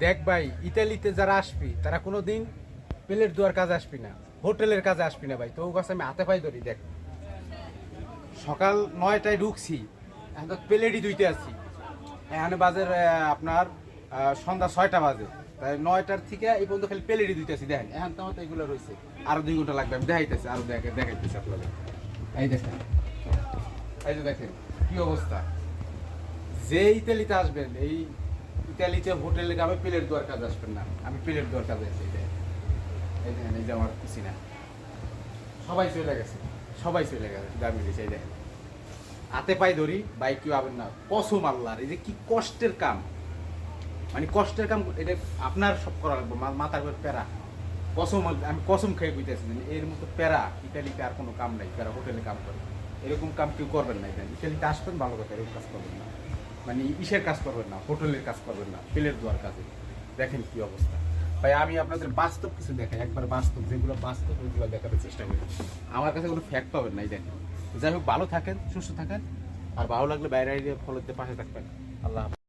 দেখ ভাই, ইতালিতে যারা আসবি তারা কোনোদিন প্লেট ধোয়ার কাজে আসবি না, হোটেলের কাজে আসবি না ভাই। তো কাছে আমি হাতে পাই ধরি। দেখ, সকাল 9টায় ঢুকছি, এখন তো প্লেটই ধুইতে আসছি। এখানে বাজে আপনার সন্ধ্যা 6টা বাজে। তাই 9টার থেকে এই পর্যন্ত খালি প্লেটই ধুইতেছি। দেখেন এখন তো আমার তো এগুলো রয়েছে, আরো 2 ঘন্টা লাগবে। আমি দেখাইতেছি, আরো দেখাইতেছি আপনাদের। এই দেখেন, এই যে দেখেন কি অবস্থা। যে ইতালিতে আসবেন, এই ইতালিতে হোটেলে আমি প্লেট ধোয়ার কাজ আসবেন না, আমি প্লেট ধোয়ার কাজ আসছি। এই দেখেন, এই যে আমার কুসিনা সবাই চলে গেছে, সবাই চলে গেছে, শুধু আমি দিয়েছি। এই দেখেন হাতে পাই ধরি, বাইক কেউ আবেন না। কসম আল্লাহর, এই যে কি কষ্টের কাম, মানে কষ্টের কাম। এটা আপনার সব করা লাগবে, মাথার উপর প্যারা। কসম, আমি কসম খেয়ে বুঝতেছি, এর মতো প্যারা ইতালিতে আর কোনো কাম নাই। যারা হোটেলে কাম করে এরকম কাম কেউ করবেন না। ইতালিতে আসবেন ভালো কথা, এরকম কাজ করবেন না। মানে ইসের কাজ করবেন না, হোটেলের কাজ করবেন না, প্লেট ধোয়ার কাজে। দেখেন কি অবস্থা ভাই। আমি আপনাদের বাস্তব কিছু দেখাই, একবার বাস্তব, যেগুলো বাস্তব ওইগুলো দেখানোর চেষ্টা করি। আমার কাছে কোনো ফ্যাক্ট পাবেন না। এই দেখেন, যাই হোক, ভালো থাকেন, সুস্থ থাকেন, আর ভালো লাগলে বাইরে ফলোতে পাশে থাকবেন। আল্লাহ হাফেজ।